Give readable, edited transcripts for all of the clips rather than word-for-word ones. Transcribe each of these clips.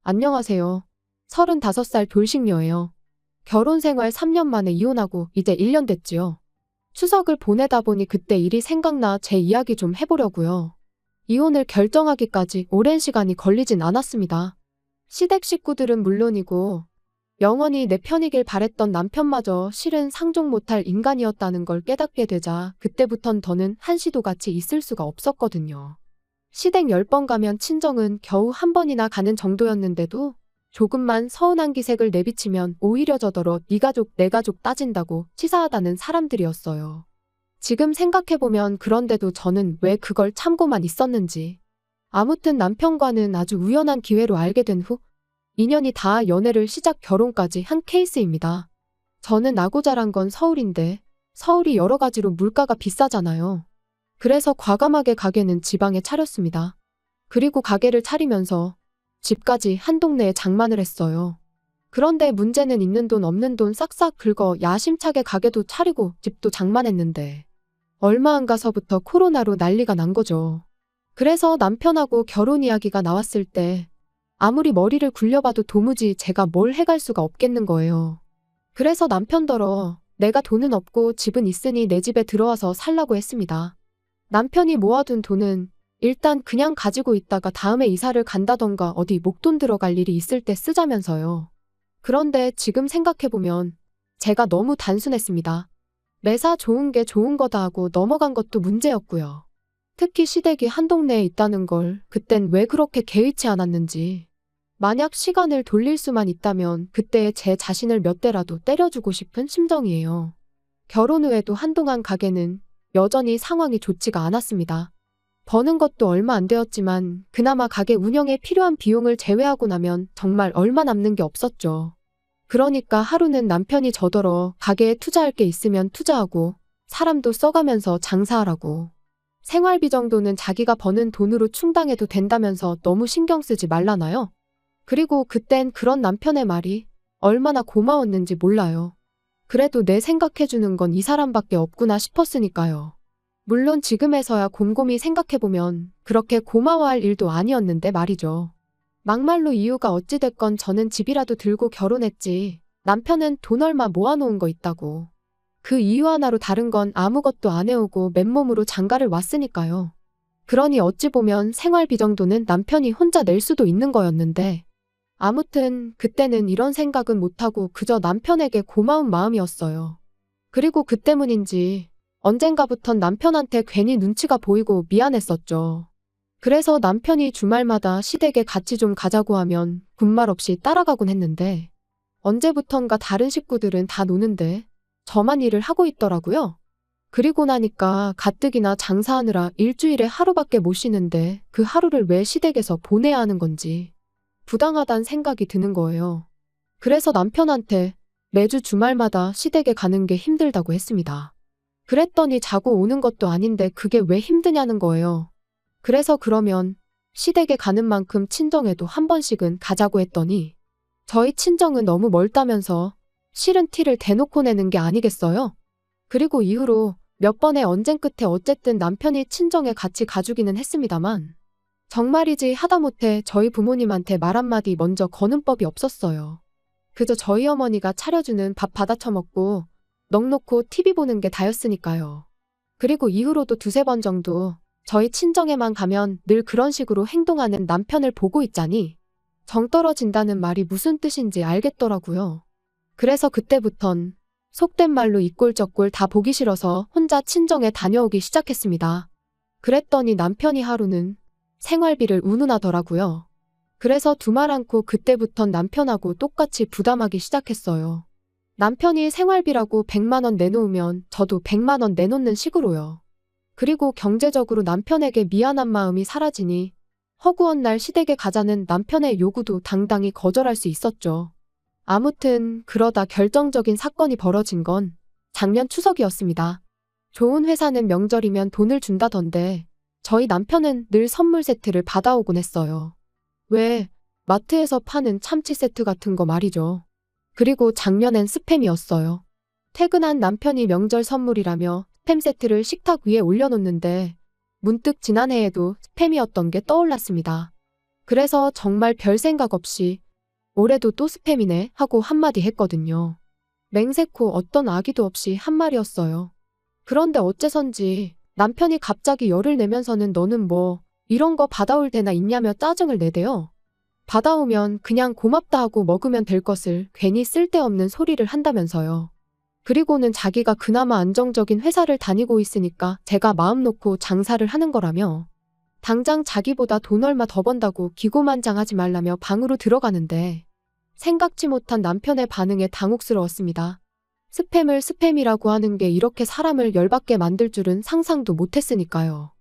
안녕하세요. 35살 돌싱녀예요. 결혼 생활 3년 만에 이혼하고 이제 1년 됐지요. 추석을 보내다 보니 그때 일이 생각나 제 이야기 좀 해보려고요. 이혼을 결정하기까지 오랜 시간이 걸리진 않았습니다. 시댁 식구들은 물론이고 영원히 내 편이길 바랬던 남편마저 실은 상종 못할 인간이었다는 걸 깨닫게 되자 그때부턴 더는 한시도 같이 있을 수가 없었거든요. 시댁 10번 가면 친정은 겨우 한 번이나 가는 정도였는데도 조금만 서운한 기색을 내비치면 오히려 저더러 네 가족 내 가족 따진다고 치사하다는 사람들이었어요. 지금 생각해보면 그런데도 저는 왜 그걸 참고만 있었는지. 아무튼 남편과는 아주 우연한 기회로 알게 된 후 인연이 닿아 연애를 시작 결혼까지 한 케이스입니다. 저는 나고 자란 건 서울인데 서울이 여러 가지로 물가가 비싸잖아요. 그래서 과감하게 가게는 지방에 차렸습니다. 그리고 가게를 차리면서 집까지 한 동네에 장만을 했어요. 그런데 문제는 있는 돈 없는 돈 싹싹 긁어 야심차게 가게도 차리고 집도 장만했는데 얼마 안 가서부터 코로나로 난리가 난 거죠. 그래서 남편하고 결혼 이야기가 나왔을 때 아무리 머리를 굴려봐도 도무지 제가 뭘 해갈 수가 없겠는 거예요. 그래서 남편더러 내가 돈은 없고 집은 있으니 내 집에 들어와서 살라고 했습니다. 남편이 모아둔 돈은 일단 그냥 가지고 있다가 다음에 이사를 간다던가 어디 목돈 들어갈 일이 있을 때 쓰자면서요. 그런데 지금 생각해보면 제가 너무 단순했습니다. 매사 좋은 게 좋은 거다 하고 넘어간 것도 문제였고요. 특히 시댁이 한 동네에 있다는 걸 그땐 왜 그렇게 개의치 않았는지. 만약 시간을 돌릴 수만 있다면 그때의 제 자신을 몇 대라도 때려주고 싶은 심정이에요. 결혼 후에도 한동안 가게는 여전히 상황이 좋지가 않았습니다. 버는 것도 얼마 안 되었지만 그나마 가게 운영에 필요한 비용을 제외하고 나면 정말 얼마 남는 게 없었죠. 그러니까 하루는 남편이 저더러 가게에 투자할 게 있으면 투자하고 사람도 써가면서 장사하라고. 생활비 정도는 자기가 버는 돈으로 충당해도 된다면서 너무 신경 쓰지 말라나요? 그리고 그땐 그런 남편의 말이 얼마나 고마웠는지 몰라요. 그래도 내 생각해주는 건 이 사람밖에 없구나 싶었으니까요. 물론 지금에서야 곰곰이 생각해보면 그렇게 고마워할 일도 아니었는데 말이죠. 막말로 이유가 어찌됐건 저는 집이라도 들고 결혼했지. 남편은 돈 얼마 모아놓은 거 있다고. 그 이유 하나로 다른 건 아무것도 안 해오고 맨몸으로 장가를 왔으니까요. 그러니 어찌 보면 생활비 정도는 남편이 혼자 낼 수도 있는 거였는데 아무튼 그때는 이런 생각은 못하고 그저 남편에게 고마운 마음이었어요. 그리고 그 때문인지 언젠가부턴 남편한테 괜히 눈치가 보이고 미안했었죠. 그래서 남편이 주말마다 시댁에 같이 좀 가자고 하면 군말 없이 따라가곤 했는데 언제부턴가 다른 식구들은 다 노는데 저만 일을 하고 있더라고요. 그리고 나니까 가뜩이나 장사하느라 일주일에 하루밖에 못 쉬는데 그 하루를 왜 시댁에서 보내야 하는 건지 부당하단 생각이 드는 거예요. 그래서 남편한테 매주 주말마다 시댁에 가는 게 힘들다고 했습니다. 그랬더니 자고 오는 것도 아닌데 그게 왜 힘드냐는 거예요. 그래서 그러면 시댁에 가는 만큼 친정에도 한 번씩은 가자고 했더니 저희 친정은 너무 멀다면서 싫은 티를 대놓고 내는 게 아니겠어요? 그리고 이후로 몇 번의 언쟁 끝에 어쨌든 남편이 친정에 같이 가주기는 했습니다만 정말이지 하다못해 저희 부모님한테 말 한마디 먼저 거는 법이 없었어요. 그저 저희 어머니가 차려주는 밥 받아 처먹고 넋 놓고 TV 보는 게 다였으니까요. 그리고 이후로도 두세 번 정도 저희 친정에만 가면 늘 그런 식으로 행동하는 남편을 보고 있자니 정 떨어진다는 말이 무슨 뜻인지 알겠더라고요. 그래서 그때부턴 속된 말로 이 꼴 저 꼴 다 보기 싫어서 혼자 친정에 다녀오기 시작했습니다. 그랬더니 남편이 하루는 생활비를 운운하더라고요. 그래서 두말 않고 그때부턴 남편하고 똑같이 부담하기 시작했어요. 남편이 생활비라고 100만 원 내놓으면 저도 100만 원 내놓는 식으로요. 그리고 경제적으로 남편에게 미안한 마음이 사라지니 허구한 날 시댁에 가자는 남편의 요구도 당당히 거절할 수 있었죠. 아무튼 그러다 결정적인 사건이 벌어진 건 작년 추석이었습니다. 좋은 회사는 명절이면 돈을 준다던데 저희 남편은 늘 선물 세트를 받아오곤 했어요. 왜? 마트에서 파는 참치 세트 같은 거 말이죠. 그리고 작년엔 스팸이었어요. 퇴근한 남편이 명절 선물이라며 스팸 세트를 식탁 위에 올려놓는데 문득 지난해에도 스팸이었던 게 떠올랐습니다. 그래서 정말 별 생각 없이 올해도 또 스팸이네 하고 한마디 했거든요. 맹세코 어떤 악의도 없이 한 말이었어요. 그런데 어째선지 남편이 갑자기 열을 내면서는 너는 뭐 이런 거 받아올 때나 있냐며 짜증을 내대요. 받아오면 그냥 고맙다 하고 먹으면 될 것을 괜히 쓸데없는 소리를 한다면서요. 그리고는 자기가 그나마 안정적인 회사를 다니고 있으니까 제가 마음 놓고 장사를 하는 거라며 당장 자기보다 돈 얼마 더 번다고 기고만장하지 말라며 방으로 들어가는데 생각지 못한 남편의 반응에 당혹스러웠습니다. 스팸을 스팸이라고 하는 게 이렇게 사람을 열받게 만들 줄은 상상도 못했으니까요.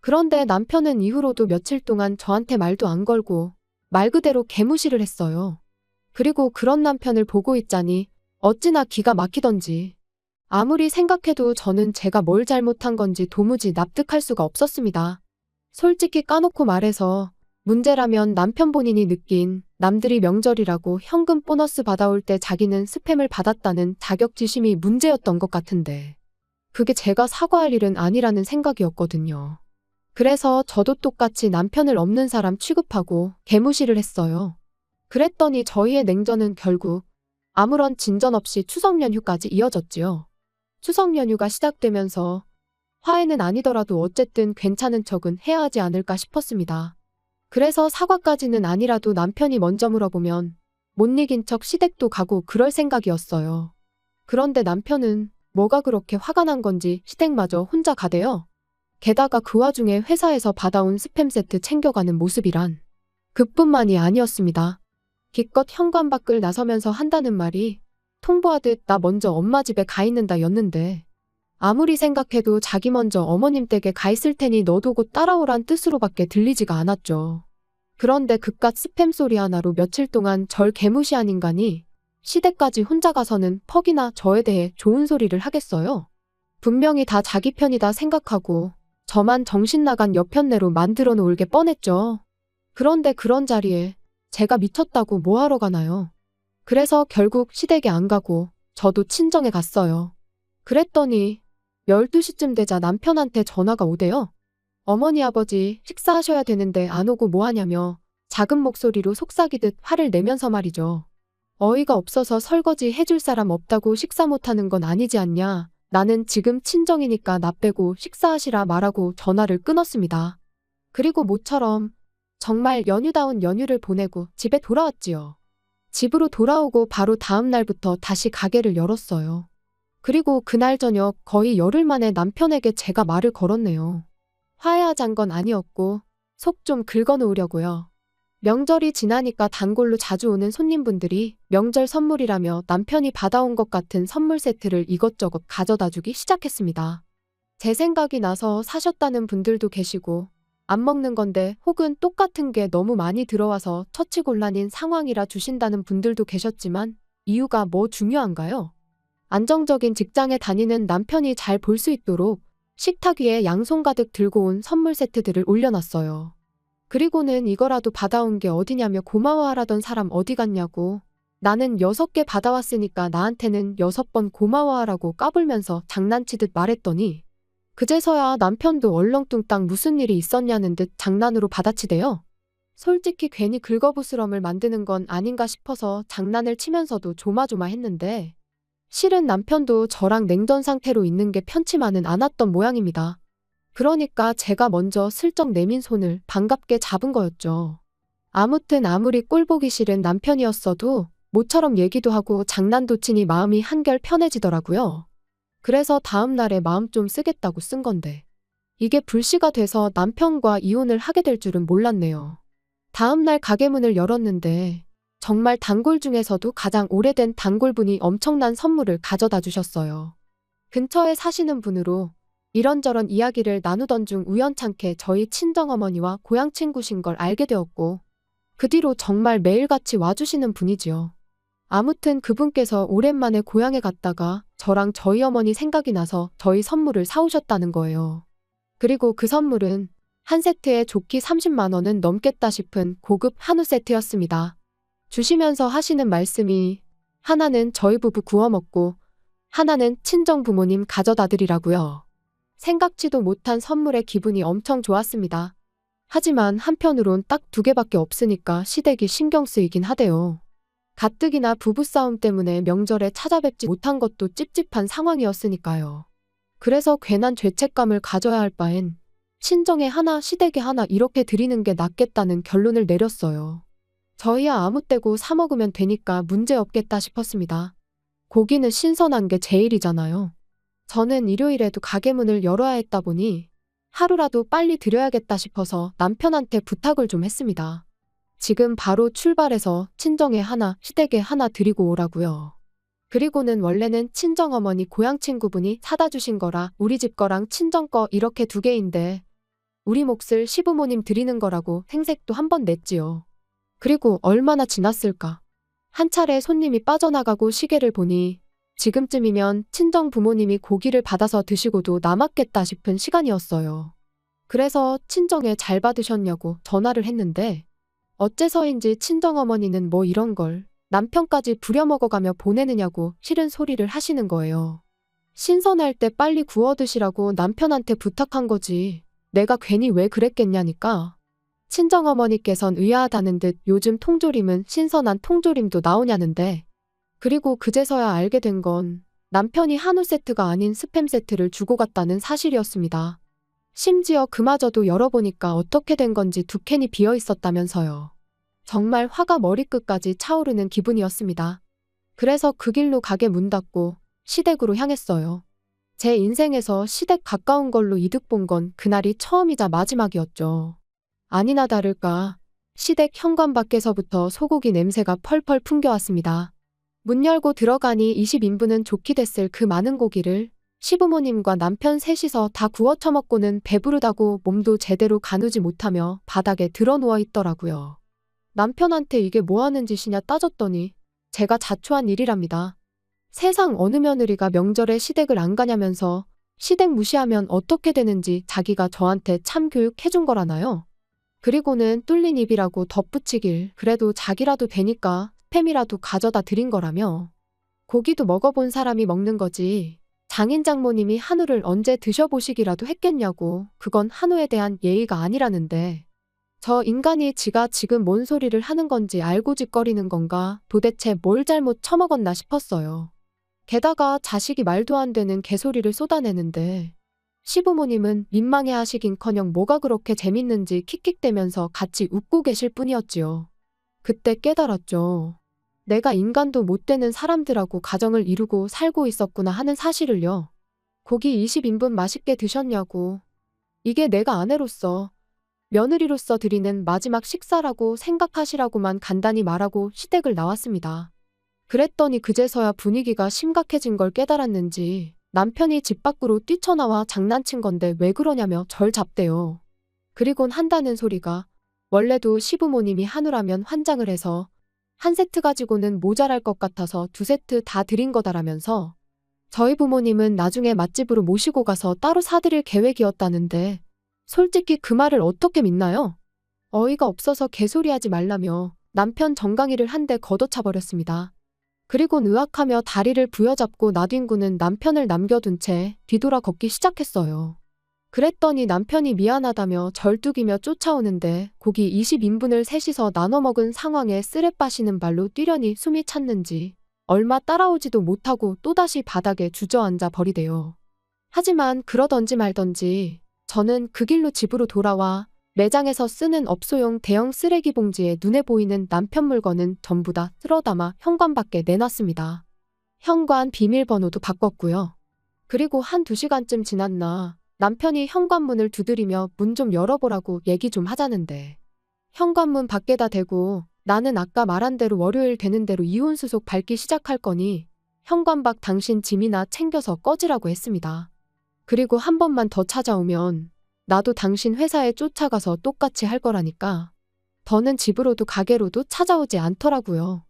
그런데 남편은 이후로도 며칠 동안 저한테 말도 안 걸고 말 그대로 개무시를 했어요. 그리고 그런 남편을 보고 있자니 어찌나 기가 막히던지. 아무리 생각해도 저는 제가 뭘 잘못한 건지 도무지 납득할 수가 없었습니다. 솔직히 까놓고 말해서 문제라면 남편 본인이 느낀 남들이 명절이라고 현금 보너스 받아올 때 자기는 스팸을 받았다는 자격지심이 문제였던 것 같은데 그게 제가 사과할 일은 아니라는 생각이었거든요. 그래서 저도 똑같이 남편을 없는 사람 취급하고 개무시를 했어요. 그랬더니 저희의 냉전은 결국 아무런 진전 없이 추석 연휴까지 이어졌지요. 추석 연휴가 시작되면서 화해는 아니더라도 어쨌든 괜찮은 척은 해야 하지 않을까 싶었습니다. 그래서 사과까지는 아니라도 남편이 먼저 물어보면 못 이긴 척 시댁도 가고 그럴 생각이었어요. 그런데 남편은 뭐가 그렇게 화가 난 건지 시댁마저 혼자 가대요. 게다가 그 와중에 회사에서 받아온 스팸 세트 챙겨가는 모습이란 그뿐만이 아니었습니다. 기껏 현관 밖을 나서면서 한다는 말이 통보하듯 나 먼저 엄마 집에 가 있는다 였는데 아무리 생각해도 자기 먼저 어머님 댁에 가 있을 테니 너도 곧 따라오란 뜻으로밖에 들리지가 않았죠. 그런데 그깟 스팸 소리 하나로 며칠 동안 절 개무시한 인간이 시댁까지 혼자 가서는 퍽이나 저에 대해 좋은 소리를 하겠어요. 분명히 다 자기 편이다 생각하고 저만 정신 나간 여편네로 만들어 놓을 게 뻔했죠. 그런데 그런 자리에 제가 미쳤다고 뭐하러 가나요? 그래서 결국 시댁에 안 가고 저도 친정에 갔어요. 그랬더니 12시쯤 되자 남편한테 전화가 오대요. 어머니 아버지 식사하셔야 되는데 안 오고 뭐하냐며 작은 목소리로 속삭이듯 화를 내면서 말이죠. 어이가 없어서 설거지 해줄 사람 없다고 식사 못하는 건 아니지 않냐. 나는 지금 친정이니까 나 빼고 식사하시라 말하고 전화를 끊었습니다. 그리고 모처럼 정말 연휴다운 연휴를 보내고 집에 돌아왔지요. 집으로 돌아오고 바로 다음 날부터 다시 가게를 열었어요. 그리고 그날 저녁 거의 열흘 만에 남편에게 제가 말을 걸었네요. 화해하잔 건 아니었고 속 좀 긁어놓으려고요. 명절이 지나니까 단골로 자주 오는 손님분들이 명절 선물이라며 남편이 받아온 것 같은 선물 세트를 이것저것 가져다 주기 시작했습니다. 제 생각이 나서 사셨다는 분들도 계시고 안 먹는 건데 혹은 똑같은 게 너무 많이 들어와서 처치곤란인 상황이라 주신다는 분들도 계셨지만 이유가 뭐 중요한가요? 안정적인 직장에 다니는 남편이 잘 볼 수 있도록 식탁 위에 양손 가득 들고 온 선물 세트들을 올려놨어요. 그리고는 이거라도 받아온 게 어디냐며 고마워하라던 사람 어디 갔냐고 나는 6개 받아왔으니까 나한테는 6번 고마워하라고 까불면서 장난치듯 말했더니 그제서야 남편도 얼렁뚱땅 무슨 일이 있었냐는 듯 장난으로 받아치대요. 솔직히 괜히 긁어부스럼을 만드는 건 아닌가 싶어서 장난을 치면서도 조마조마했는데 실은 남편도 저랑 냉전 상태로 있는 게 편치만은 않았던 모양입니다. 그러니까 제가 먼저 슬쩍 내민 손을 반갑게 잡은 거였죠. 아무튼 아무리 꼴보기 싫은 남편이었어도 모처럼 얘기도 하고 장난도 치니 마음이 한결 편해지더라고요. 그래서 다음 날에 마음 좀 쓰겠다고 쓴 건데 이게 불씨가 돼서 남편과 이혼을 하게 될 줄은 몰랐네요. 다음 날 가게 문을 열었는데 정말 단골 중에서도 가장 오래된 단골분이 엄청난 선물을 가져다 주셨어요. 근처에 사시는 분으로 이런저런 이야기를 나누던 중 우연찮게 저희 친정어머니와 고향 친구신 걸 알게 되었고 그 뒤로 정말 매일같이 와주시는 분이지요. 아무튼 그분께서 오랜만에 고향에 갔다가 저랑 저희 어머니 생각이 나서 저희 선물을 사오셨다는 거예요. 그리고 그 선물은 한 세트에 좋기 30만 원은 넘겠다 싶은 고급 한우 세트였습니다. 주시면서 하시는 말씀이 하나는 저희 부부 구워 먹고 하나는 친정 부모님 가져다 드리라고요. 생각지도 못한 선물에 기분이 엄청 좋았습니다. 하지만 한편으론 딱 2개밖에 없으니까 시댁이 신경 쓰이긴 하대요. 가뜩이나 부부싸움 때문에 명절에 찾아뵙지 못한 것도 찝찝한 상황이었으니까요. 그래서 괜한 죄책감을 가져야 할 바엔 친정에 하나 시댁에 하나 이렇게 드리는 게 낫겠다는 결론을 내렸어요. 저희야 아무 때고 사 먹으면 되니까 문제 없겠다 싶었습니다. 고기는 신선한 게 제일이잖아요. 저는 일요일에도 가게 문을 열어야 했다 보니 하루라도 빨리 드려야겠다 싶어서 남편한테 부탁을 좀 했습니다. 지금 바로 출발해서 친정에 하나, 시댁에 하나 드리고 오라고요. 그리고는 원래는 친정어머니 고향 친구분이 사다 주신 거라 우리 집 거랑 친정 거 이렇게 2개인데 우리 몫을 시부모님 드리는 거라고 생색도 한번 냈지요. 그리고 얼마나 지났을까. 한 차례 손님이 빠져나가고 시계를 보니 지금쯤이면 친정 부모님이 고기를 받아서 드시고도 남았겠다 싶은 시간이었어요. 그래서 친정에 잘 받으셨냐고 전화를 했는데 어째서인지 친정어머니는 뭐 이런 걸 남편까지 부려먹어가며 보내느냐고 싫은 소리를 하시는 거예요. 신선할 때 빨리 구워 드시라고 남편한테 부탁한 거지. 내가 괜히 왜 그랬겠냐니까. 친정어머니께선 의아하다는 듯 요즘 통조림은 신선한 통조림도 나오냐는데 그리고 그제서야 알게 된 건 남편이 한우 세트가 아닌 스팸 세트를 주고 갔다는 사실이었습니다. 심지어 그마저도 열어보니까 어떻게 된 건지 2캔이 비어 있었다면서요. 정말 화가 머리끝까지 차오르는 기분이었습니다. 그래서 그 길로 가게 문 닫고 시댁으로 향했어요. 제 인생에서 시댁 가까운 걸로 이득 본 건 그날이 처음이자 마지막이었죠. 아니나 다를까 시댁 현관 밖에서부터 소고기 냄새가 펄펄 풍겨왔습니다. 문 열고 들어가니 20인분은 좋게 됐을 그 많은 고기를 시부모님과 남편 셋이서 다 구워 처먹고는 배부르다고 몸도 제대로 가누지 못하며 바닥에 드러 누워 있더라고요. 남편한테 이게 뭐 하는 짓이냐 따졌더니 제가 자초한 일이랍니다. 세상 어느 며느리가 명절에 시댁을 안 가냐면서 시댁 무시하면 어떻게 되는지 자기가 저한테 참 교육해준 거라나요? 그리고는 뚫린 입이라고 덧붙이길 그래도 자기라도 되니까 스팸이라도 가져다 드린 거라며. 고기도 먹어본 사람이 먹는 거지. 장인 장모님이 한우를 언제 드셔보시기라도 했겠냐고. 그건 한우에 대한 예의가 아니라는데. 저 인간이 지가 지금 뭔 소리를 하는 건지 알고 짓거리는 건가 도대체 뭘 잘못 처먹었나 싶었어요. 게다가 자식이 말도 안 되는 개소리를 쏟아내는데 시부모님은 민망해 하시긴커녕 뭐가 그렇게 재밌는지 킥킥대면서 같이 웃고 계실 뿐이었지요. 그때 깨달았죠. 내가 인간도 못 되는 사람들하고 가정을 이루고 살고 있었구나 하는 사실을요. 고기 20인분 맛있게 드셨냐고. 이게 내가 아내로서 며느리로서 드리는 마지막 식사라고 생각하시라고만 간단히 말하고 시댁을 나왔습니다. 그랬더니 그제서야 분위기가 심각해진 걸 깨달았는지 남편이 집 밖으로 뛰쳐나와 장난친 건데 왜 그러냐며 절 잡대요. 그리곤 한다는 소리가 원래도 시부모님이 한우라면 환장을 해서 한 세트 가지고는 모자랄 것 같아서 2세트 다 드린 거다라면서 저희 부모님은 나중에 맛집으로 모시고 가서 따로 사드릴 계획이었다는데 솔직히 그 말을 어떻게 믿나요? 어이가 없어서 개소리하지 말라며 남편 정강이를 한 대 걷어차버렸습니다. 그리곤 의학하며 다리를 부여잡고 나뒹구는 남편을 남겨둔 채 뒤돌아 걷기 시작했어요. 그랬더니 남편이 미안하다며 절뚝이며 쫓아오는데 고기 20인분을 셋이서 나눠 먹은 상황에 쓰레 빠시는 발로 뛰려니 숨이 찼는지 얼마 따라오지도 못하고 또다시 바닥에 주저앉아 버리대요. 하지만 그러던지 말던지 저는 그 길로 집으로 돌아와 매장에서 쓰는 업소용 대형 쓰레기 봉지에 눈에 보이는 남편 물건은 전부 다 쓸어담아 현관 밖에 내놨습니다. 현관 비밀번호도 바꿨고요. 그리고 1~2시간쯤 지났나 남편이 현관문을 두드리며 문 좀 열어보라고 얘기 좀 하자는데 현관문 밖에다 대고 나는 아까 말한 대로 월요일 되는 대로 이혼수속 밟기 시작할 거니 현관 밖 당신 짐이나 챙겨서 꺼지라고 했습니다. 그리고 한 번만 더 찾아오면 나도 당신 회사에 쫓아가서 똑같이 할 거라니까. 더는 집으로도 가게로도 찾아오지 않더라고요.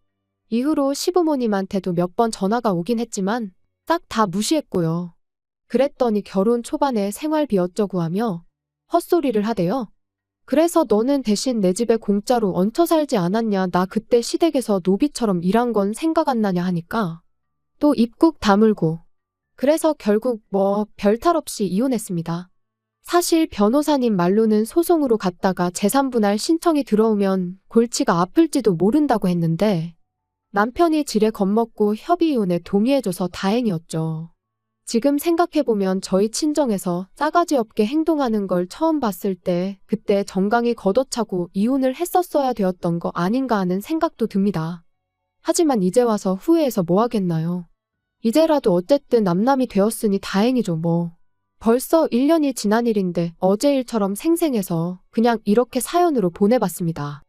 이후로 시부모님한테도 몇 번 전화가 오긴 했지만 싹 다 무시했고요. 그랬더니 결혼 초반에 생활비 어쩌고 하며 헛소리를 하대요. 그래서 너는 대신 내 집에 공짜로 얹혀 살지 않았냐. 나 그때 시댁에서 노비처럼 일한 건 생각 안 나냐 하니까 또 입국 다물고. 그래서 결국 별 탈 없이 이혼했습니다. 사실 변호사님 말로는 소송으로 갔다가 재산분할 신청이 들어오면 골치가 아플지도 모른다고 했는데 남편이 지레 겁먹고 협의이혼에 동의해줘서 다행이었죠. 지금 생각해보면 저희 친정에서 싸가지 없게 행동하는 걸 처음 봤을 때 그때 정강이 걷어차고 이혼을 했었어야 되었던 거 아닌가 하는 생각도 듭니다. 하지만 이제 와서 후회해서 뭐 하겠나요? 이제라도 어쨌든 남남이 되었으니 다행이죠 뭐. 벌써 1년이 지난 일인데 어제 일처럼 생생해서 그냥 이렇게 사연으로 보내봤습니다.